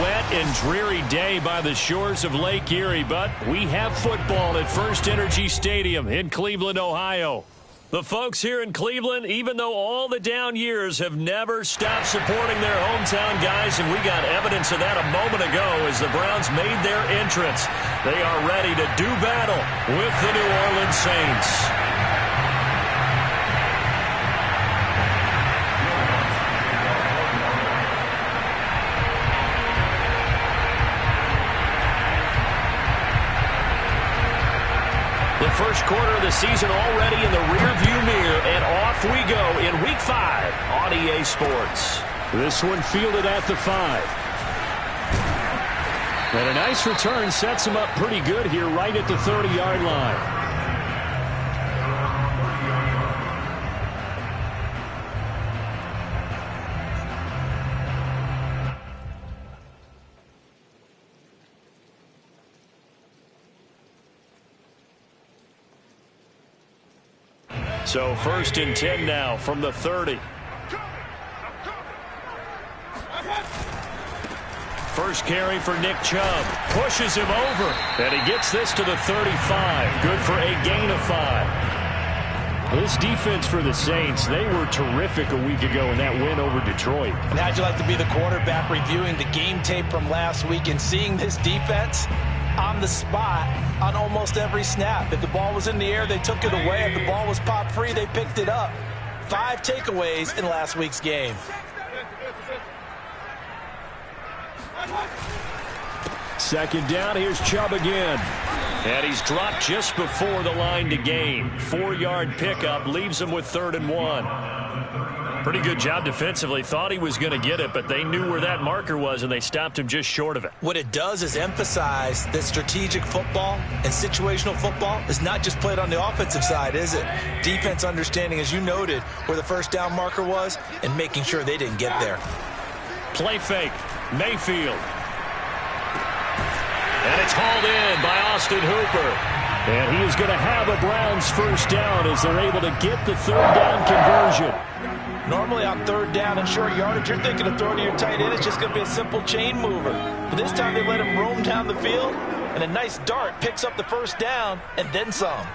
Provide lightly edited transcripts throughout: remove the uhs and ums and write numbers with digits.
wet and dreary day by the shores of Lake Erie, but we have football at First Energy Stadium in Cleveland, Ohio. The folks here in Cleveland, even though all the down years, have never stopped supporting their hometown guys, and we got evidence of that a moment ago as the Browns made their entrance. They are ready to do battle with the New Orleans Saints. The first quarter of the season already in the rearview mirror, and off we go in Week 5 on EA Sports. This one fielded at the 5. And a nice return sets him up pretty good here right at the 30-yard line. So 1st and 10 now from the 30. First carry for Nick Chubb. Pushes him over. And he gets this to the 35. Good for a gain of 5. This defense for the Saints, they were terrific a week ago in that win over Detroit. And how'd you like to be the quarterback reviewing the game tape from last week and seeing this defense on the spot on almost every snap? If the ball was in the air, they took it away. If the ball was popped free, they picked it up. 5 takeaways in last week's game. Second down, here's Chubb again. And he's dropped just before the line to gain. 4-yard pickup leaves him with 3rd and 1. Pretty good job defensively. Thought he was going to get it, but they knew where that marker was, and they stopped him just short of it. What it does is emphasize that strategic football and situational football is not just played on the offensive side, is it? Defense understanding, as you noted, where the first down marker was and making sure they didn't get there. Play fake. Mayfield. And it's hauled in by Austin Hooper. And he is going to have a Browns first down as they're able to get the 3rd down conversion. Normally on 3rd down and short yardage, you're thinking of throwing to your tight end. It's just going to be a simple chain mover. But this time they let him roam down the field, and a nice dart picks up the first down and then some.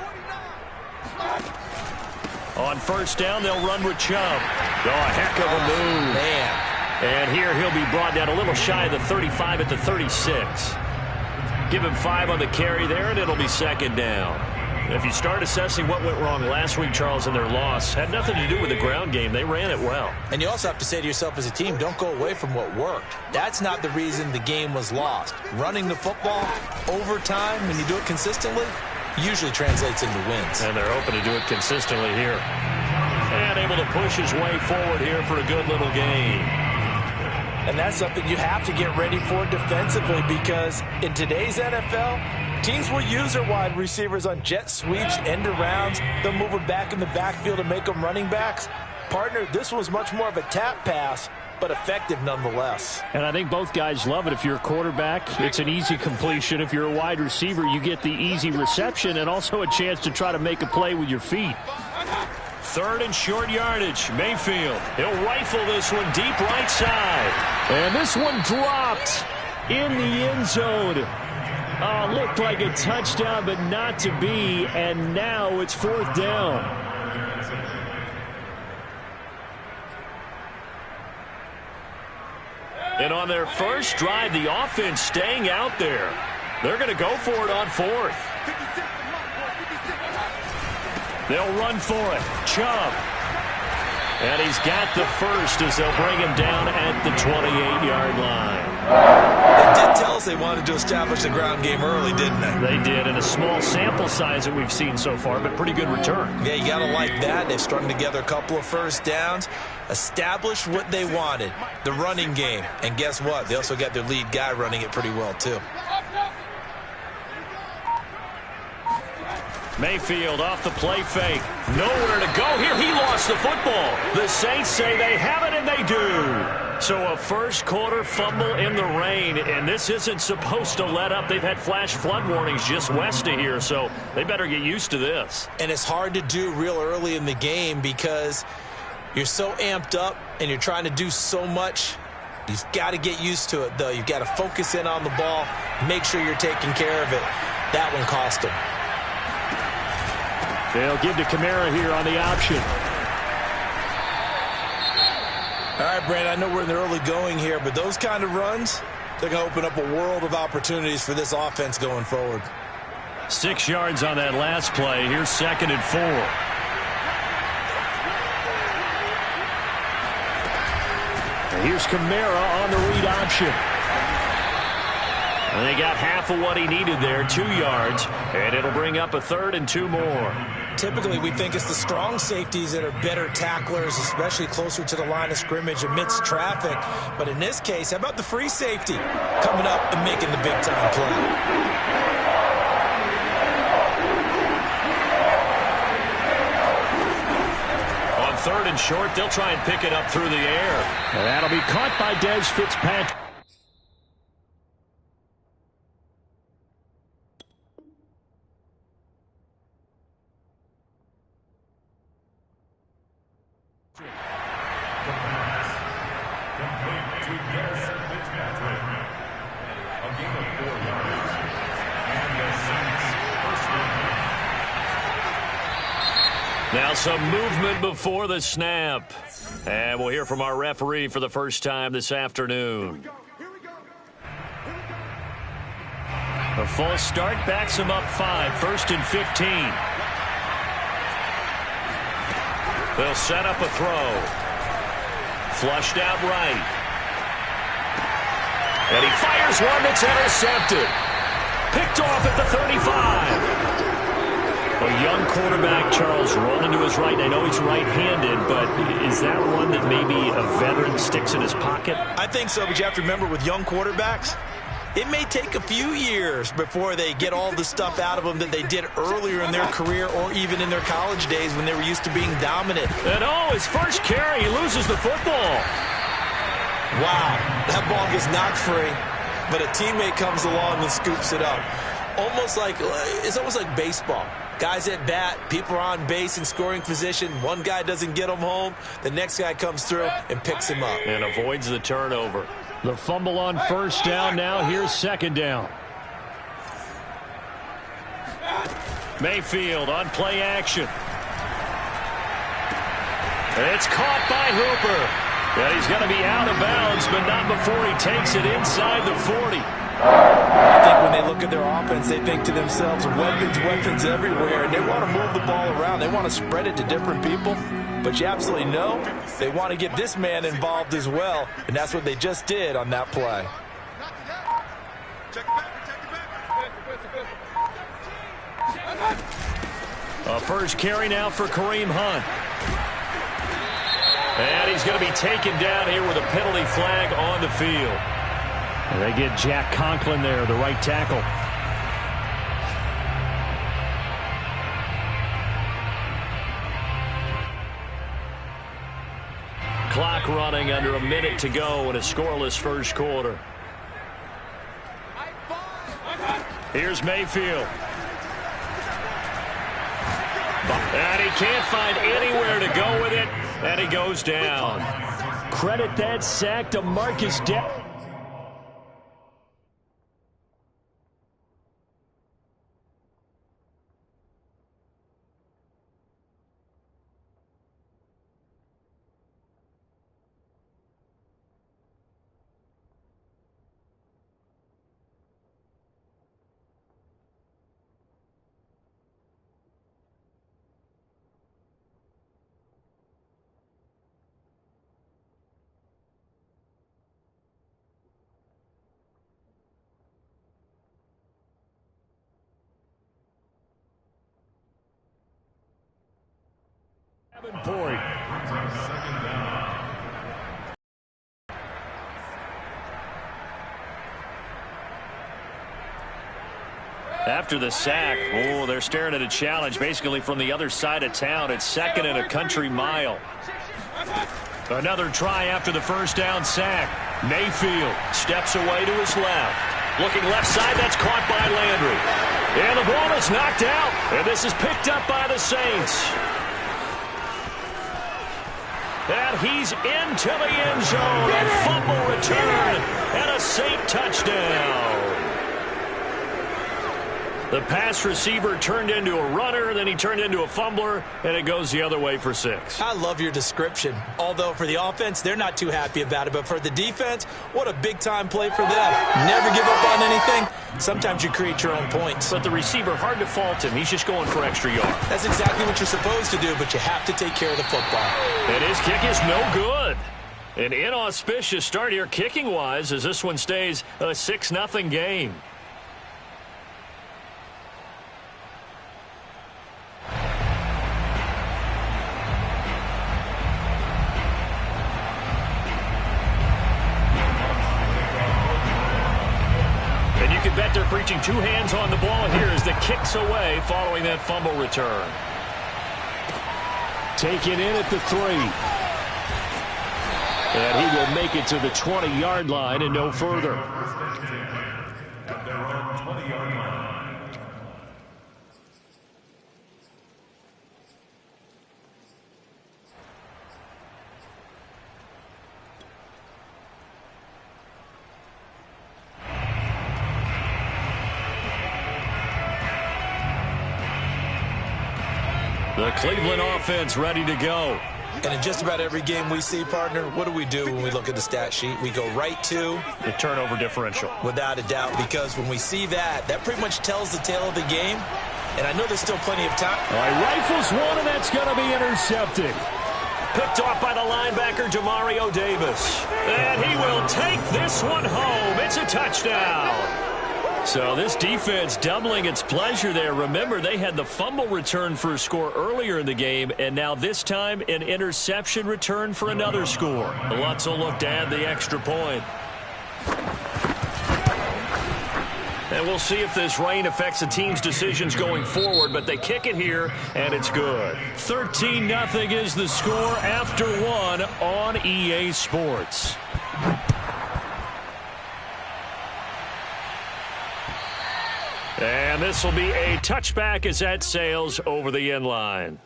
On 1st down, they'll run with Chubb. Oh, a heck of a move. Man. And here he'll be brought down a little shy of the 35 at the 36. Give him 5 on the carry there, and it'll be 2nd down. If you start assessing what went wrong last week, Charles, in their loss, had nothing to do with the ground game. They ran it well. And you also have to say to yourself as a team, don't go away from what worked. That's not the reason the game was lost. Running the football over time, when you do it consistently, usually translates into wins. And they're hoping to do it consistently here. And able to push his way forward here for a good little gain. And that's something you have to get ready for defensively, because in today's NFL, teams will use their wide receivers on jet sweeps, end arounds. They'll move them back in the backfield and make them running backs. Partner, this was much more of a tap pass, but effective nonetheless. And I think both guys love it. If you're a quarterback, it's an easy completion. If you're a wide receiver, you get the easy reception and also a chance to try to make a play with your feet. 3rd and short yardage. Mayfield. He'll rifle this one deep right side. And this one dropped in the end zone. Looked like a touchdown, but not to be. And now it's 4th down. And on their first drive, the offense staying out there. They're going to go for it on 4th. They'll run for it. Chubb. And he's got the first as they'll bring him down at the 28-yard line. They did tell us they wanted to establish the ground game early, didn't they? They did, and a small sample size that we've seen so far, but pretty good return. Yeah, you got to like that. They've strung together a couple of first downs, established what they wanted, the running game. And guess what? They also got their lead guy running it pretty well, too. Mayfield off the play fake. Nowhere to go here. He lost the football. The Saints say they have it, and they do. So a first quarter fumble in the rain, and this isn't supposed to let up. They've had flash flood warnings just west of here, so they better get used to this. And it's hard to do real early in the game because you're so amped up and you're trying to do so much He's got to get used to it, though. You've got to focus in on the ball, make sure you're taking care of it. That one cost him. They'll give to Kamara here on the option. All right, Brandon, I know we're in the early going here, but those kind of runs, they're going to open up a world of opportunities for this offense going forward. 6 yards on that last play. Here's 2nd and 4. Here's Kamara on the read option. And they got half of what he needed there, 2 yards, and it'll bring up a 3rd and 2 more. Typically, we think it's the strong safeties that are better tacklers, especially closer to the line of scrimmage amidst traffic. But in this case, how about the free safety coming up and making the big-time play? On 3rd and short, they'll try and pick it up through the air. And that'll be caught by Dez Fitzpatrick. Now some movement before the snap. And we'll hear from our referee for the first time this afternoon. A false start backs him up 5, 1st and 15. They'll set up a throw. Flushed out right. And he fires one that's intercepted. Picked off at the 35. A young quarterback, Charles, rolling to his right. I know he's right-handed, but is that one that maybe a veteran sticks in his pocket? I think so, but you have to remember with young quarterbacks, it may take a few years before they get all the stuff out of them that they did earlier in their career or even in their college days when they were used to being dominant. And his first carry, he loses the football. Wow, that ball gets knocked free, but a teammate comes along and scoops it up. It's almost like baseball. Guys at bat, people are on base in scoring position. One guy doesn't get him home. The next guy comes through and picks him up. And avoids the turnover. The fumble on 1st down. Now here's 2nd down. Mayfield on play action. It's caught by Hooper. And he's going to be out of bounds, but not before he takes it inside the 40. I think when they look at their offense, they think to themselves, weapons everywhere, and they want to move the ball around. They want to spread it to different people, but you absolutely know they want to get this man involved as well, and that's what they just did on that play. A first carry now for Kareem Hunt. And he's going to be taken down here with a penalty flag on the field. And they get Jack Conklin there, the right tackle. Clock running under a minute to go in a scoreless first quarter. Here's Mayfield. And he can't find anywhere to go with it, and he goes down. Credit that sack to Marcus Davenport. After the sack, they're staring at a challenge basically from the other side of town. It's 2nd and a country mile. Another try after the first down sack. Mayfield steps away to his left. Looking left side, that's caught by Landry. And the ball is knocked out, and this is picked up by the Saints. And he's into the end zone. A fumble return and a Saint touchdown. The pass receiver turned into a runner, then he turned into a fumbler, and it goes the other way for 6. I love your description. Although for the offense, they're not too happy about it. But for the defense, what a big-time play for them. Never give up on anything. Sometimes you create your own points. But the receiver, hard to fault him. He's just going for extra yards. That's exactly what you're supposed to do, but you have to take care of the football. And his kick is no good. An inauspicious start here kicking-wise as this one stays a 6-0 game. Bet they're preaching 2 hands on the ball here as the kick's away following that fumble return. Taken in at the 3. And he will make it to the 20-yard line and no further. The Cleveland offense ready to go. And in just about every game we see, partner, what do when we look at the stat sheet? We go right to the turnover differential. Without a doubt, because when we see that, that pretty much tells the tale of the game. And I know there's still plenty of time. All right, rifles one, and that's going to be intercepted. Picked off by the linebacker, Demario Davis. And he will take this one home. It's a touchdown. So this defense doubling its pleasure there. Remember, they had the fumble return for a score earlier in the game, and now this time an interception return for another score. Lutz will look to add the extra point. And we'll see if this rain affects the team's decisions going forward, but they kick it here, and it's good. 13-0 is the score after 1 on EA Sports. And this will be a touchback as that sails over the end line.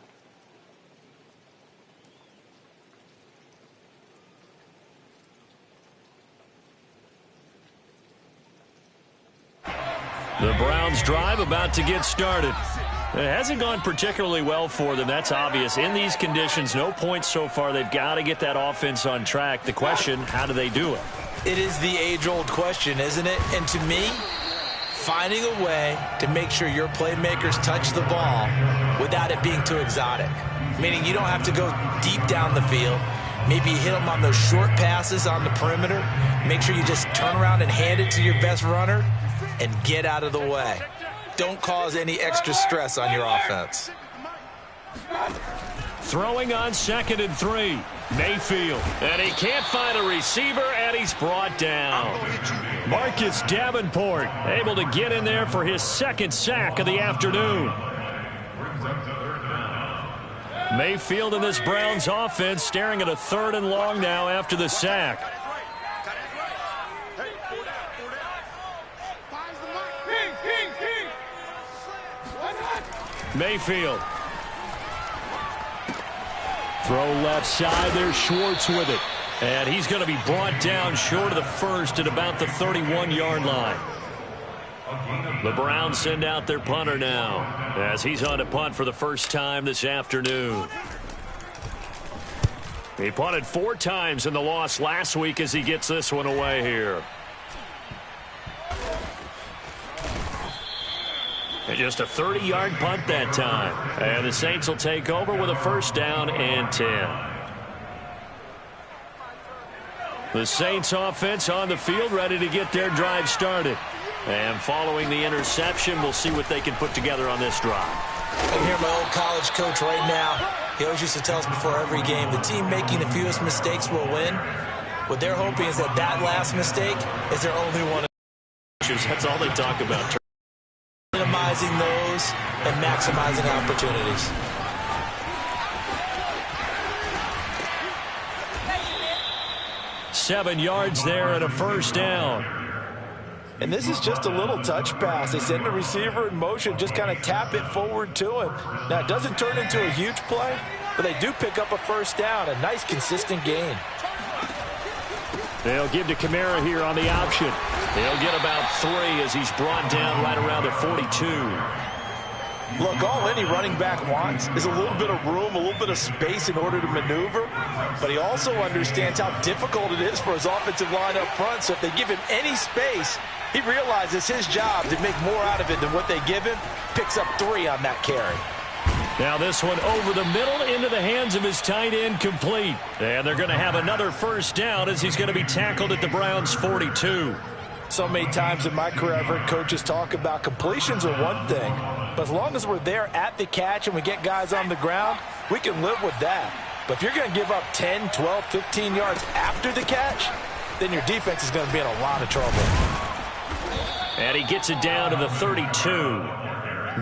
The Browns drive about to get started. It hasn't gone particularly well for them. That's obvious. In these conditions, no points so far. They've got to get that offense on track. The question, how do they do it? It is the age-old question, isn't it? And to me, finding a way to make sure your playmakers touch the ball without it being too exotic. Meaning you don't have to go deep down the field. Maybe you hit them on those short passes on the perimeter. Make sure you just turn around and hand it to your best runner and get out of the way. Don't cause any extra stress on your offense. Throwing on 2nd and 3. Mayfield. And he can't find a receiver, and he's brought down. Marcus Davenport able to get in there for his 2nd sack of the afternoon. Mayfield in this Browns offense staring at a 3rd and long now after the sack. Mayfield. Throw left side. There's Schwartz with it. And he's going to be brought down short of the first at about the 31-yard line. The Browns send out their punter now as he's on to punt for the first time this afternoon. He punted 4 times in the loss last week as he gets this one away here. And just a 30-yard punt that time. And the Saints will take over with a 1st down and 10. The Saints offense on the field ready to get their drive started. And following the interception, we'll see what they can put together on this drive. I hear my old college coach right now. He always used to tell us before every game, the team making the fewest mistakes will win. What they're hoping is that that last mistake is their only one. That's all they talk about. Minimizing those and maximizing opportunities. Seven yards there and a 1st down. And this is just a little touch pass. They send the receiver in motion, just kind of tap it forward to him. Now, it doesn't turn into a huge play, but they do pick up a first down. A nice, consistent gain. They'll give to Kamara here on the option. He'll get about 3 as he's brought down right around the 42. Look, all any running back wants is a little bit of room, a little bit of space in order to maneuver, but he also understands how difficult it is for his offensive line up front, so if they give him any space, he realizes his job to make more out of it than what they give him, picks up 3 on that carry. Now this one over the middle into the hands of his tight end, complete. And they're going to have another first down as he's going to be tackled at the Browns' 42. So many times in my career I've heard coaches talk about completions are one thing, but as long as we're there at the catch and we get guys on the ground, we can live with that. But if you're going to give up 10, 12, 15 yards after the catch, then your defense is going to be in a lot of trouble. And he gets it down to the 32.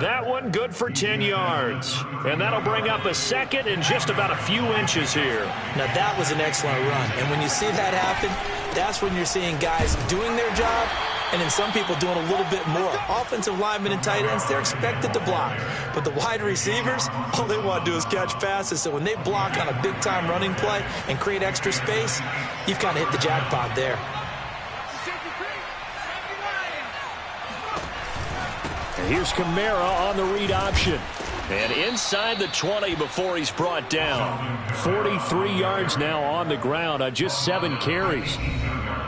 That one good for 10 yards. And that'll bring up a second and just about a few inches here. Now that was an excellent run. And when you see that happen, that's when you're seeing guys doing their job and then some people doing a little bit more. Offensive linemen and tight ends, they're expected to block. But the wide receivers, all they want to do is catch passes. So when they block on a big-time running play and create extra space, you've kind of hit the jackpot there. Here's Kamara on the read option. And inside the 20 before he's brought down. 43 yards now on the ground on just 7 carries.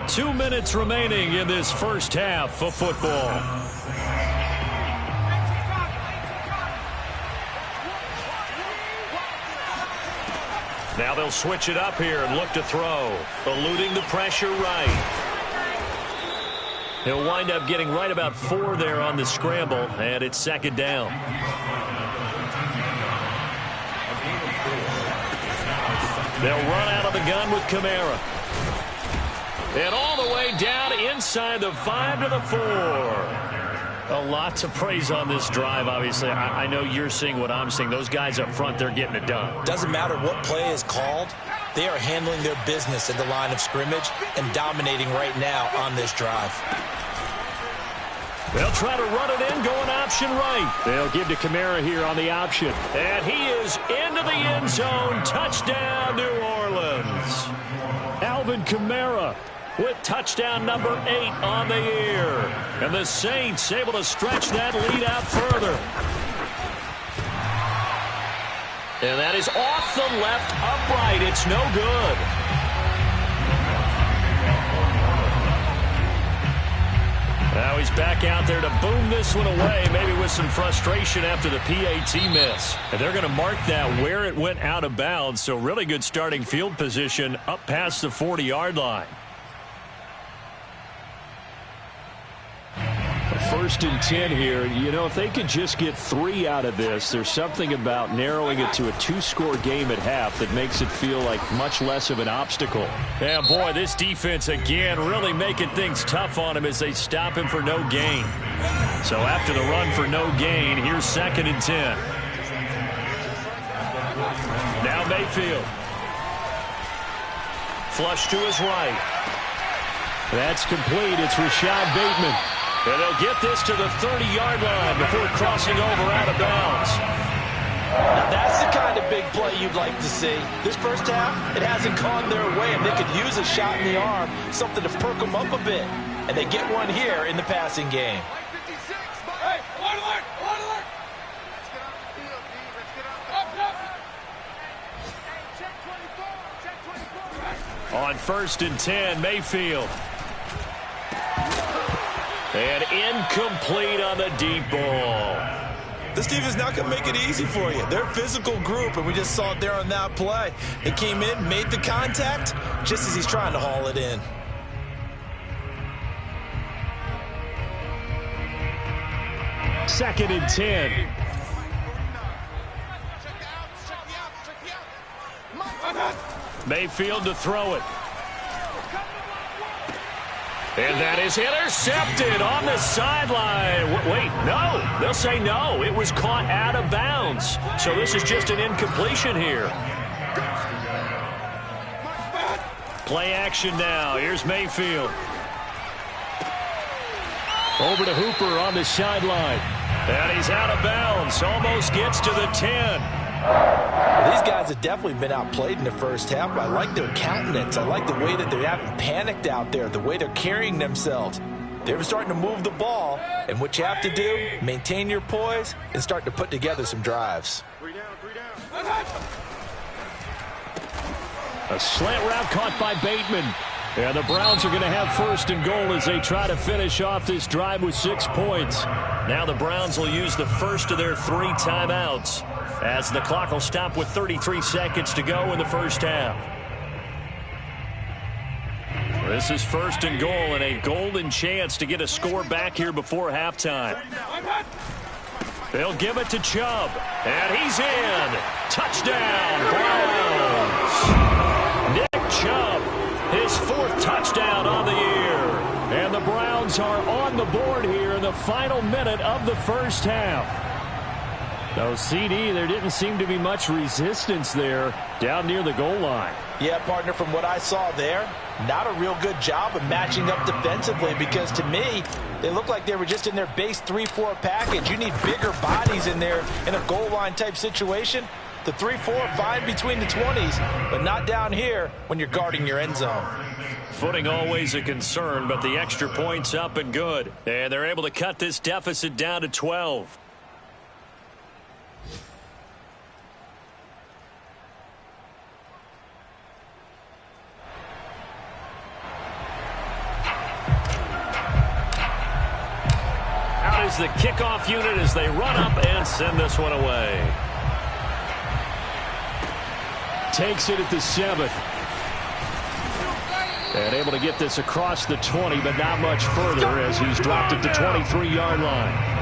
2 minutes remaining in this first half of football. Now they'll switch it up here and look to throw. Eluding the pressure right. He'll wind up getting right about 4 there on the scramble, and it's second down. They'll run out of the gun with Kamara. And all the way down inside the 5 to the 4. A lot to praise on this drive, obviously. I know you're seeing what I'm seeing. Those guys up front, they're getting it done. Doesn't matter what play is called. They are handling their business at the line of scrimmage and dominating right now on this drive. They'll try to run it in, going option right. They'll give to Kamara here on the option. And he is into the end zone. Touchdown, New Orleans. Alvin Kamara with touchdown number 8 on the year. And the Saints able to stretch that lead out further. And that is off the left upright. It's no good. Now he's back out there to boom this one away, maybe with some frustration after the PAT miss. And they're going to mark that where it went out of bounds, so really good starting field position up past the 40-yard line. First and 10 here. You know, if they could just get 3 out of this, there's something about narrowing it to a 2-score game at half that makes it feel like much less of an obstacle. Yeah, boy, this defense again really making things tough on him as they stop him for no gain. So after the run for no gain, here's second and 10. Now Mayfield. Flush to his right. That's complete. It's Rashad Bateman. And they'll get this to the 30-yard line before crossing over out of bounds. Now that's the kind of big play you'd like to see. This first half, it hasn't gone their way, and they could use a shot in the arm, something to perk them up a bit. And they get one here in the passing game. On first and 10, Mayfield. And incomplete on the deep ball. This team is not going to make it easy for you. They're a physical group, and we just saw it there on that play. They came in, made the contact, just as he's trying to haul it in. Second and 10. Mayfield to throw it. And that is intercepted on the sideline. Wait, no. They'll say no. It was caught out of bounds. So this is just an incompletion here. Play action now. Here's Mayfield. Over to Hooper on the sideline. And he's out of bounds. Almost gets to the 10. These guys have definitely been outplayed in the first half, but I like their countenance. I like the way that they haven't panicked out there, the way they're carrying themselves. They're starting to move the ball, and what you have to do, maintain your poise and start to put together some drives. A slant route caught by Bateman. And the Browns are going to have first and goal as they try to finish off this drive with 6 points. Now the Browns will use the first of their 3 timeouts as the clock will stop with 33 seconds to go in the first half. This is first and goal and a golden chance to get a score back here before halftime. They'll give it to Chubb, and he's in. Touchdown, Browns. Nick Chubb, his 4th touchdown on the year. And the Browns are on the board here in the final minute of the first half. No, CD, there didn't seem to be much resistance there down near the goal line. Yeah, partner, from what I saw there, not a real good job of matching up defensively because to me, they looked like they were just in their base 3-4 package. You need bigger bodies in there in a goal line type situation. The 3-4 fine between the 20s, but not down here when you're guarding your end zone. Footing always a concern, but the extra point's up and good. And they're able to cut this deficit down to 12. Out is the kickoff unit as they run up and send this one away. Takes it at the 7th. And able to get this across the 20, but not much further as he's dropped at the 23-yard line.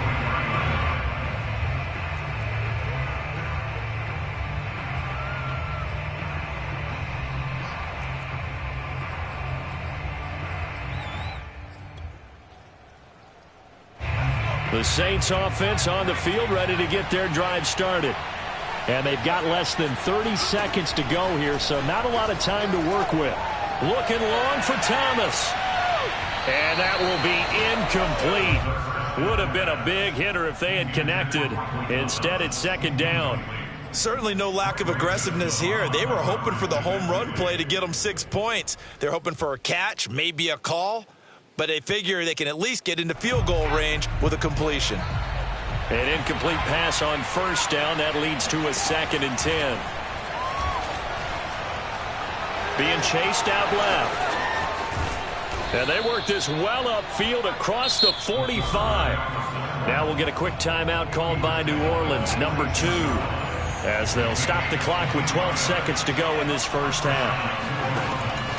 The Saints offense on the field ready to get their drive started. And they've got less than 30 seconds to go here, so not a lot of time to work with. Looking long for Thomas. And that will be incomplete. Would have been a big hitter if they had connected. Instead, it's 2nd down. Certainly no lack of aggressiveness here. They were hoping for the home run play to get them 6 points. They're hoping for a catch, maybe a call, but they figure they can at least get into field goal range with a completion. An incomplete pass on 1st down. That leads to a 2nd and 10. Being chased out left. And they work this well upfield across the 45. Now we'll get a quick timeout called by New Orleans, number 2, as they'll stop the clock with 12 seconds to go in this first half.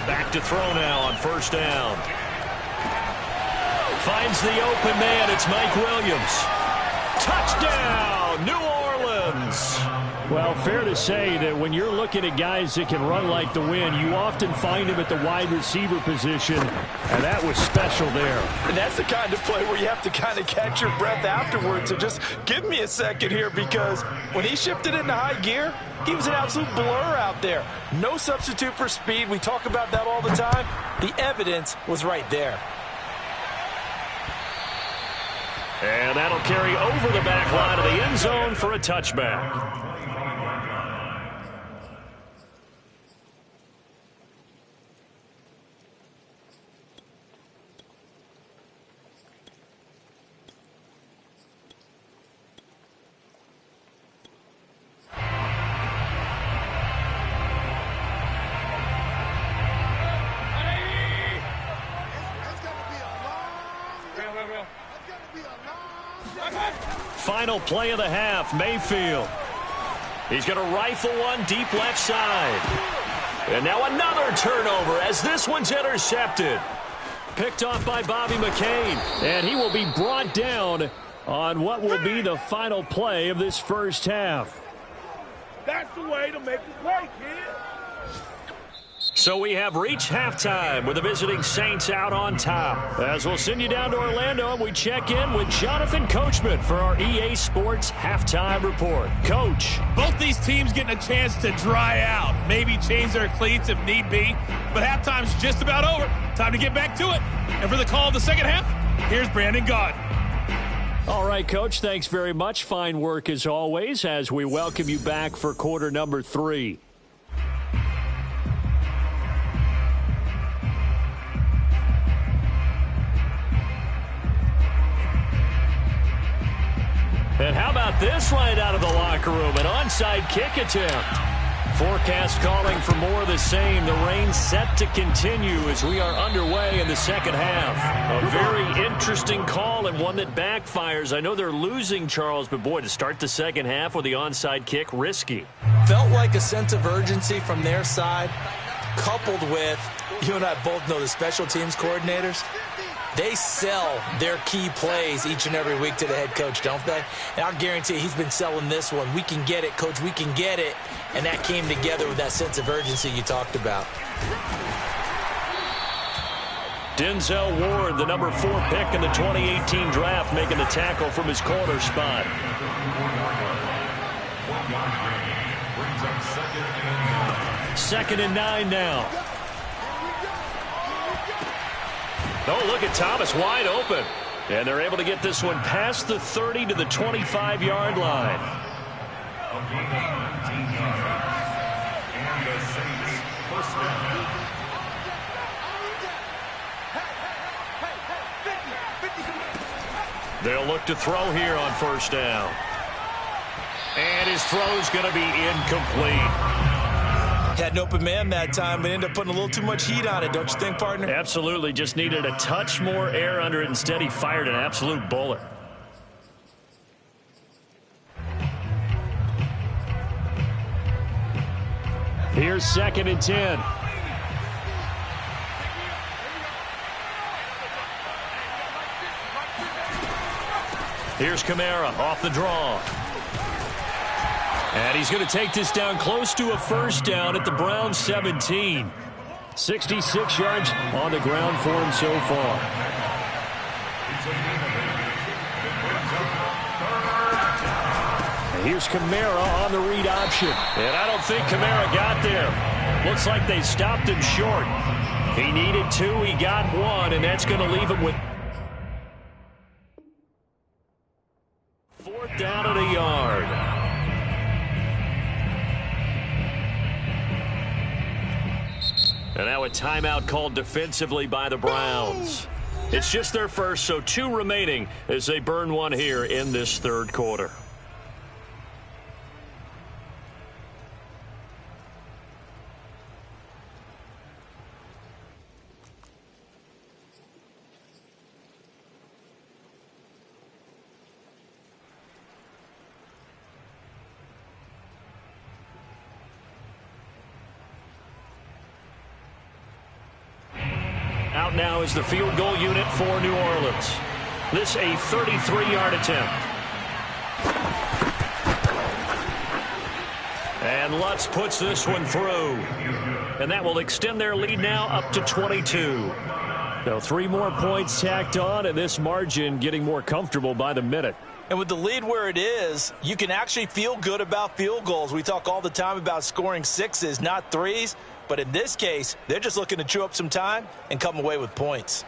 Back to throw now on 1st down. Finds the open man. It's Mike Williams. Touchdown, New Orleans. Well, fair to say that when you're looking at guys that can run like the wind, you often find them at the wide receiver position, and that was special there. And that's the kind of play where you have to kind of catch your breath afterwards. So just give me a second here, because when he shifted into high gear, he was an absolute blur out there. No substitute for speed. We talk about that all the time. The evidence was right there. And that'll carry over the back line of the end zone for a touchback. Final play of the half, Mayfield. He's going to rifle one deep left side. And now another turnover as this one's intercepted. Picked off by Bobby McCain. And he will be brought down on what will be the final play of this first half. That's the way to make the play, kid. So we have reached halftime with the visiting Saints out on top. As we'll send you down to Orlando, and we check in with Jonathan Coachman for our EA Sports Halftime Report. Coach. Both these teams getting a chance to dry out, maybe change their cleats if need be, but halftime's just about over. Time to get back to it. And for the call of the second half, here's Brandon Gaudin. All right, Coach, thanks very much. Fine work as always as we welcome you back for quarter number 3. And how about this right out of the locker room? An onside kick attempt. Forecast calling for more of the same. The rain set to continue as we are underway in the second half. A very interesting call and one that backfires. I know they're losing, Charles, but boy, to start the second half with the onside kick, risky. Felt like a sense of urgency from their side, coupled with, you and I both know the special teams coordinators. They sell their key plays each and every week to the head coach, don't they? And I'll guarantee he's been selling this one. We can get it, Coach. We can get it. And that came together with that sense of urgency you talked about. Denzel Ward, the number 4 pick in the 2018 draft, making the tackle from his corner spot. Second and 9 now. Oh, look at Thomas wide open. And they're able to get this one past the 30 to the 25-yard line. They'll look to throw here on first down. And his throw's going to be incomplete. Had an open man that time, but ended up putting a little too much heat on it, don't you think, partner? Absolutely. Just needed a touch more air under it. Instead, he fired an absolute bullet. Here's second and 10. Here's Kamara off the draw. And he's going to take this down close to a first down at the Browns 17. 66 yards on the ground for him so far. And here's Kamara on the read option. And I don't think Kamara got there. Looks like they stopped him short. He needed 2, he got 1, and that's going to leave him with 4th down and a yard. And now a timeout called defensively by the Browns. It's just their first, so 2 remaining as they burn one here in this third quarter. Out now is the field goal unit for New Orleans. This a 33-yard attempt. And Lutz puts this one through. And that will extend their lead now up to 22. So 3 more points tacked on, and this margin getting more comfortable by the minute. And with the lead where it is, you can actually feel good about field goals. We talk all the time about scoring 6s, not 3s. But in this case, they're just looking to chew up some time and come away with points.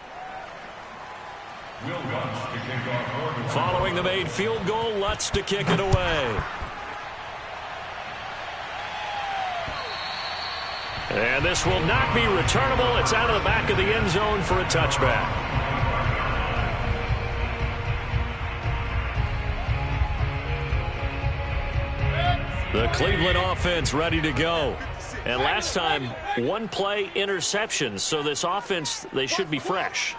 Following the made field goal, Lutz to kick it away. And this will not be returnable. It's out of the back of the end zone for a touchback. The Cleveland offense ready to go. And last time, 1-play interception. So this offense, they should be fresh.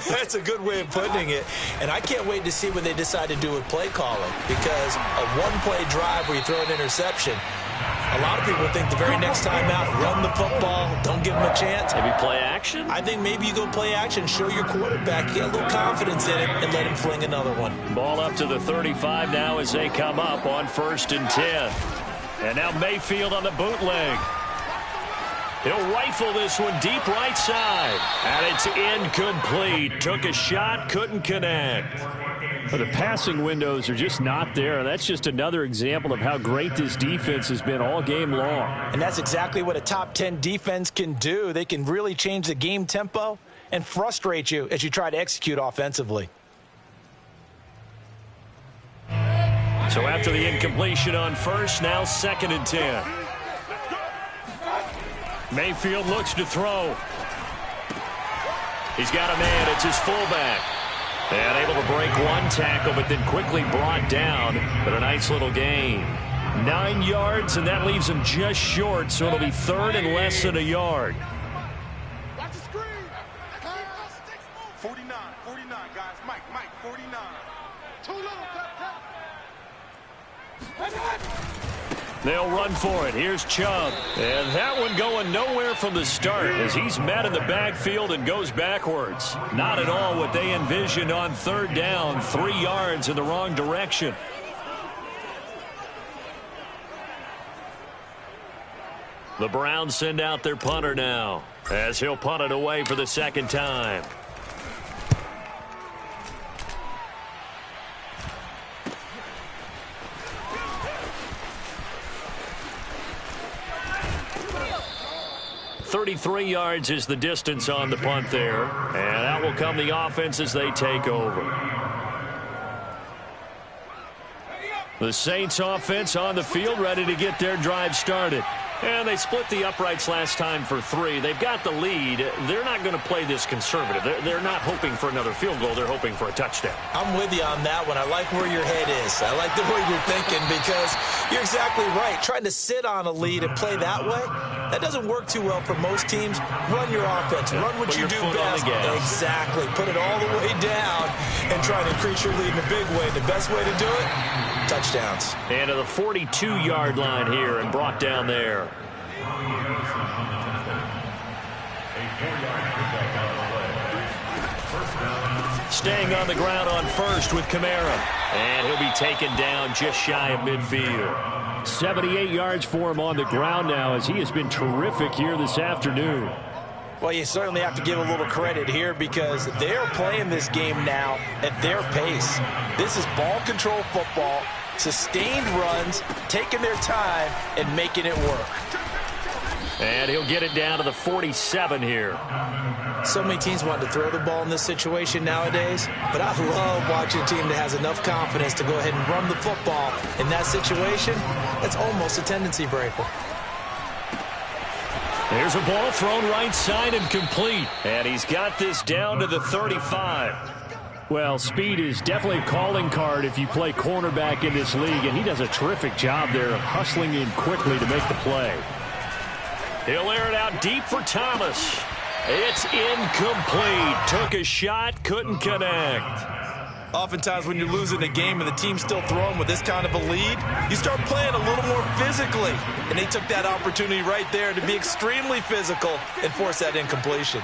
That's a good way of putting it. And I can't wait to see what they decide to do with play calling. Because a 1-play drive where you throw an interception, a lot of people think the very next time out, run the football, don't give them a chance. Maybe play action? I think maybe you go play action, show your quarterback, get a little confidence in it, and let him fling another one. Ball up to the 35 now as they come up on 1st and 10. And now Mayfield on the bootleg. He'll rifle this one deep right side. And it's incomplete. Took a shot, couldn't connect. But the passing windows are just not there. And that's just another example of how great this defense has been all game long. And that's exactly what a top 10 defense can do. They can really change the game tempo and frustrate you as you try to execute offensively. So after the incompletion on first, now 2nd and 10. Mayfield looks to throw. He's got a man. It's his fullback. And able to break one tackle, but then quickly brought down. But a nice little gain. 9 yards, and that leaves him just short, so it'll be 3rd and less than a yard. Watch the screen. 49, guys. Mike, 49. Too little, They'll run for it. Here's Chubb. And that one going nowhere from the start as he's met in the backfield and goes backwards. Not at all what they envisioned on 3rd down. 3 yards in the wrong direction. The Browns send out their punter now as he'll punt it away for the 2nd time. .33 yards is the distance on the punt there, and that will come the offense as they take over. The Saints offense on the field ready to get their drive started. And they split the uprights last time for 3. They've got the lead. They're not going to play this conservative. They're not hoping for another field goal. They're hoping for a touchdown. I'm with you on that one. I like where your head is. I like the way you're thinking because you're exactly right. Trying to sit on a lead and play that way, that doesn't work too well for most teams. Run your offense. Run what you do best. Exactly. Put it all the way down and try to increase your lead in a big way. The best way to do it, touchdowns. And to the 42-yard line here and brought down there. Staying on the ground on first with Kamara. And he'll be taken down just shy of midfield. 78 yards for him on the ground now as he has been terrific here this afternoon. Well, you certainly have to give a little credit here because they're playing this game now at their pace. This is ball control football, sustained runs, taking their time, and making it work. And he'll get it down to the 47 here. So many teams want to throw the ball in this situation nowadays, but I love watching a team that has enough confidence to go ahead and run the football. In that situation, that's almost a tendency breaker. There's a ball thrown right side and complete. And he's got this down to the 35. Well, speed is definitely a calling card if you play cornerback in this league, and he does a terrific job there of hustling in quickly to make the play. He'll air it out deep for Thomas. It's incomplete. Took a shot, couldn't connect. Oftentimes when you're losing a game and the team's still throwing with this kind of a lead, you start playing a little more physically. And they took that opportunity right there to be extremely physical and force that incompletion.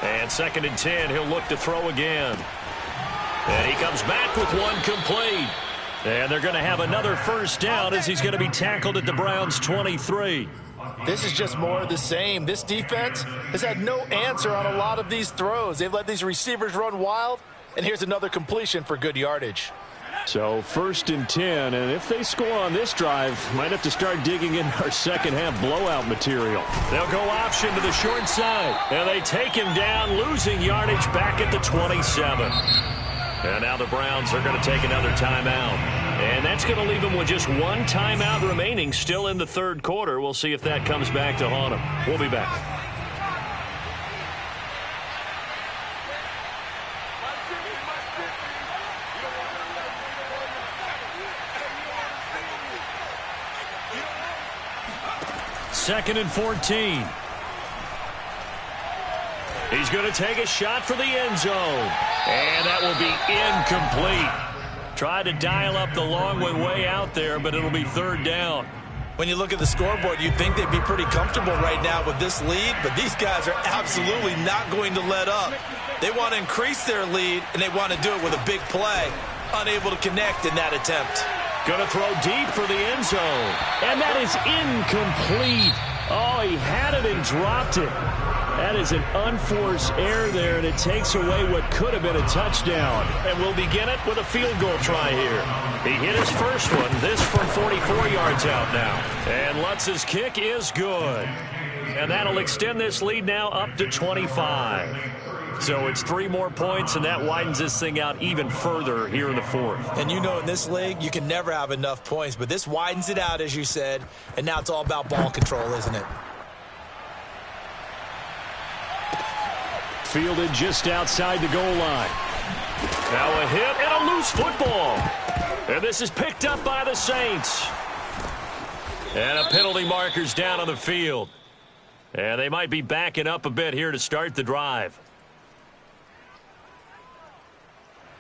And 2nd and 10, he'll look to throw again. And he comes back with one complete. And they're going to have another first down as he's going to be tackled at the Browns' 23. This is just more of the same. This defense has had no answer on a lot of these throws. They've let these receivers run wild, and here's another completion for good yardage. So 1st and 10, and if they score on this drive, might have to start digging in our second-half blowout material. They'll go option to the short side, and they take him down, losing yardage back at the 27. And now the Browns are going to take another timeout. And that's going to leave them with just one timeout remaining still in the 3rd quarter. We'll see if that comes back to haunt them. We'll be back. Second and 14. He's going to take a shot for the end zone. And that will be incomplete. Tried to dial up the long way out there, but it'll be 3rd down. When you look at the scoreboard, you'd think they'd be pretty comfortable right now with this lead, but these guys are absolutely not going to let up. They want to increase their lead, and they want to do it with a big play. Unable to connect in that attempt. Going to throw deep for the end zone. And that is incomplete. Oh, he had it and dropped it. That is an unforced error there, and it takes away what could have been a touchdown. And we'll begin it with a field goal try here. He hit his first one, this from 44 yards out now. And Lutz's kick is good. And that'll extend this lead now up to 25. So it's 3 more points, and that widens this thing out even further here in the fourth. And you know in this league, you can never have enough points, but this widens it out, as you said, and now it's all about ball control, isn't it? Fielded just outside the goal line. Now a hit and a loose football. And this is picked up by the Saints. And a penalty marker's down on the field. And they might be backing up a bit here to start the drive.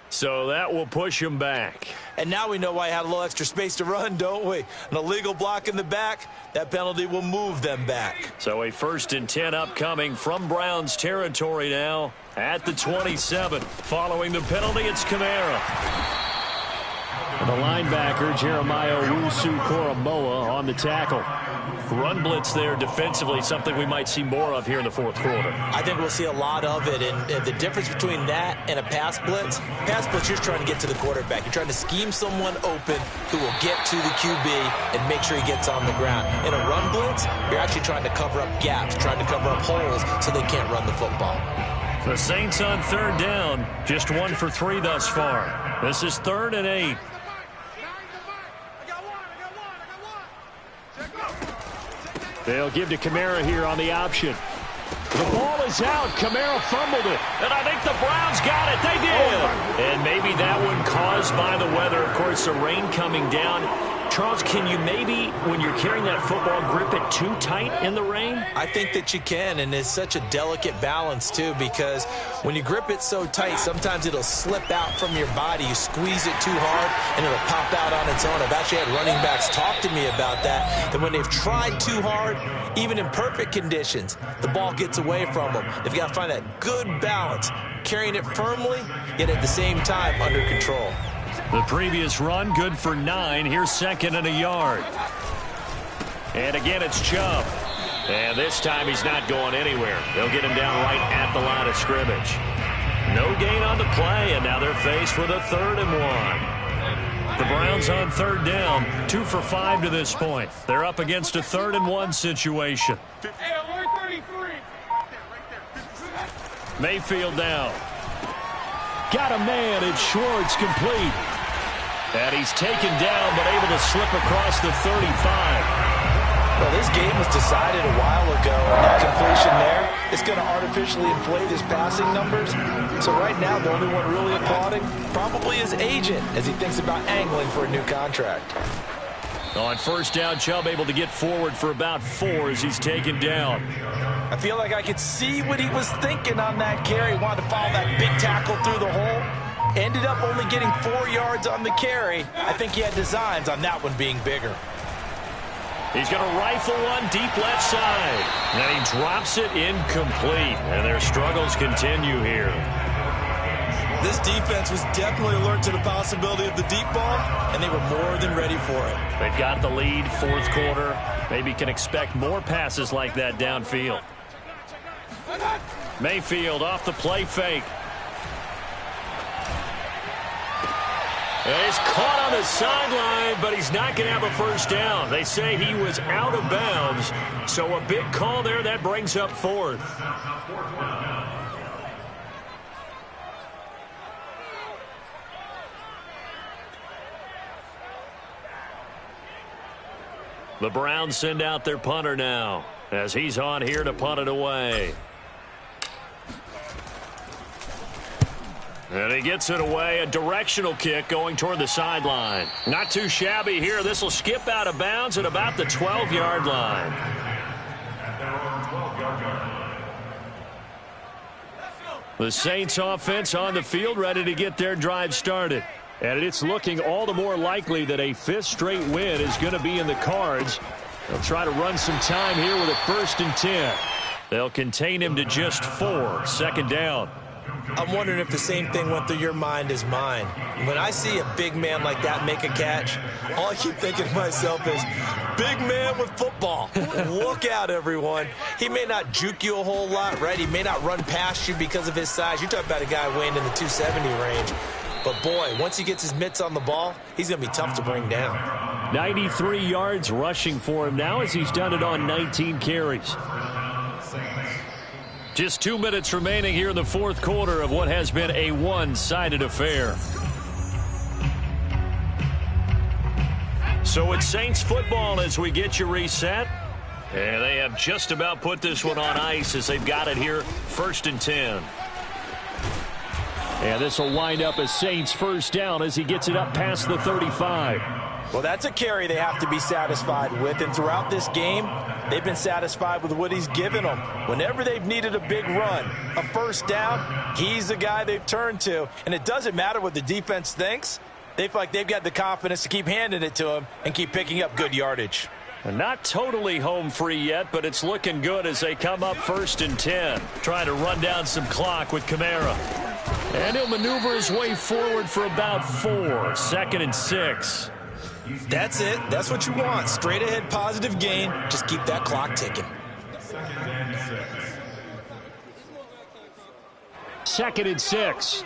So that will push him back. And now we know why he had a little extra space to run, don't we? An illegal block in the back, that penalty will move them back. So a 1st and 10 upcoming from Browns territory now at the 27. Following the penalty, it's Kamara. And the linebacker, Jeremiah Owusu-Koramoah, on the tackle. Run blitz there defensively, something we might see more of here in the fourth quarter. I think we'll see a lot of it, and the difference between that and a pass blitz, you're trying to get to the quarterback. You're trying to scheme someone open who will get to the QB and make sure he gets on the ground. In a run blitz, you're actually trying to cover up gaps, trying to cover up holes so they can't run the football. The Saints on 3rd down, just 1 for 3 thus far. This is 3rd and 8. They'll give to Kamara here on the option. The ball is out. Kamara fumbled it. And I think the Browns got it. They did. And maybe that one caused by the weather. Of course, the rain coming down. Charles, can you maybe, when you're carrying that football, grip it too tight in the rain? I think that you can, and it's such a delicate balance, too, because when you grip it so tight, sometimes it'll slip out from your body. You squeeze it too hard, and it'll pop out on its own. I've actually had running backs talk to me about that when they've tried too hard, even in perfect conditions, the ball gets away from them. They've got to find that good balance, carrying it firmly, yet at the same time under control. The previous run, good for 9. Here's 2nd and a yard. And again, it's Chubb. And this time he's not going anywhere. They'll get him down right at the line of scrimmage. No gain on the play, and now they're faced with a 3rd and 1. The Browns on 3rd down, 2 for 5 to this point. They're up against a 3rd and 1 situation. Mayfield now. Got a man. It's Schwartz, complete. And he's taken down, but able to slip across the 35. Well, this game was decided a while ago, and that completion there is going to artificially inflate his passing numbers. So right now, the only one really applauding probably his agent as he thinks about angling for a new contract. On 1st down, Chubb able to get forward for about 4 as he's taken down. I feel like I could see what he was thinking on that carry. Wanted to follow that big tackle through the hole. Ended up only getting 4 yards on the carry. I think he had designs on that one being bigger. He's going to rifle one deep left side. And he drops it incomplete. And their struggles continue here. This defense was definitely alert to the possibility of the deep ball, and they were more than ready for it. They've got the lead, 4th quarter. Maybe can expect more passes like that downfield. Mayfield off the play fake. And he's caught on the sideline, but he's not going to have a 1st down. They say he was out of bounds, so a big call there. That brings up 4th. The Browns send out their punter now as he's on here to punt it away. And he gets it away, a directional kick going toward the sideline. Not too shabby here. This will skip out of bounds at about the 12-yard line. The Saints offense on the field, ready to get their drive started. And it's looking all the more likely that a 5th straight win is going to be in the cards. They'll try to run some time here with a 1st and 10. They'll contain him to just 4, 2nd down. I'm wondering if the same thing went through your mind as mine. When I see a big man like that make a catch, all I keep thinking to myself is, big man with football. Look out, everyone. He may not juke you a whole lot, right? He may not run past you because of his size. You're talking about a guy weighing in the 270 range. But, boy, once he gets his mitts on the ball, he's going to be tough to bring down. 93 yards rushing for him now as he's done it on 19 carries. Just 2 minutes remaining here in the fourth quarter of what has been a one-sided affair. So it's Saints football as we get you reset. And they have just about put this one on ice as they've got it here, 1st and 10. And this will wind up as Saints first down as he gets it up past the 35. Well, that's a carry they have to be satisfied with. And throughout this game, they've been satisfied with what he's given them. Whenever they've needed a big run, a first down, he's the guy they've turned to. And it doesn't matter what the defense thinks. They feel like they've got the confidence to keep handing it to him and keep picking up good yardage. Not totally home free yet, but it's looking good as they come up 1st and 10. Trying to run down some clock with Kamara. And he'll maneuver his way forward for about 4. 2nd and 6. That's it. That's what you want. Straight ahead positive gain. Just keep that clock ticking. 2nd and 6.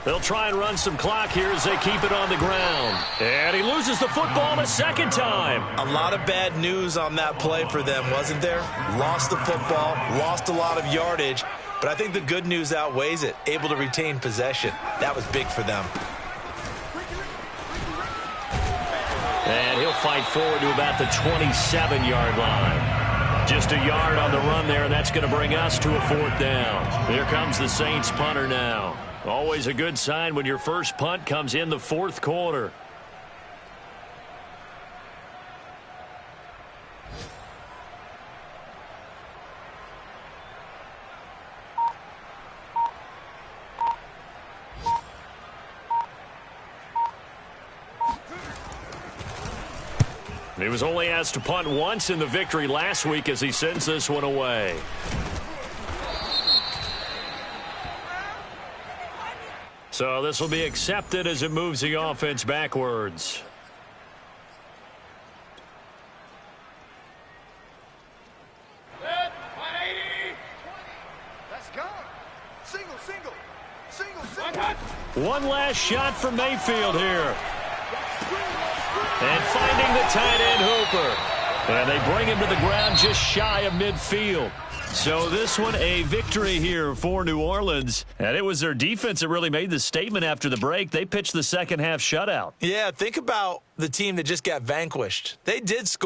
They'll try and run some clock here as they keep it on the ground. And he loses the football a second time. A lot of bad news on that play for them, wasn't there? Lost the football, lost a lot of yardage, but I think the good news outweighs it. Able to retain possession. That was big for them. And he'll fight forward to about the 27-yard line. Just a yard on the run there, and that's going to bring us to a 4th down. Here comes the Saints punter now. Always a good sign when your first punt comes in the fourth quarter. He was only asked to punt once in the victory last week as he sends this one away. So this will be accepted as it moves the offense backwards. Let's go. Single. One last shot for Mayfield here. And finding the tight end Hooper. And they bring him to the ground just shy of midfield. So this one a victory here for New Orleans. And it was their defense that really made the statement after the break. They pitched the second half shutout. Yeah, think about the team that just got vanquished. They did score.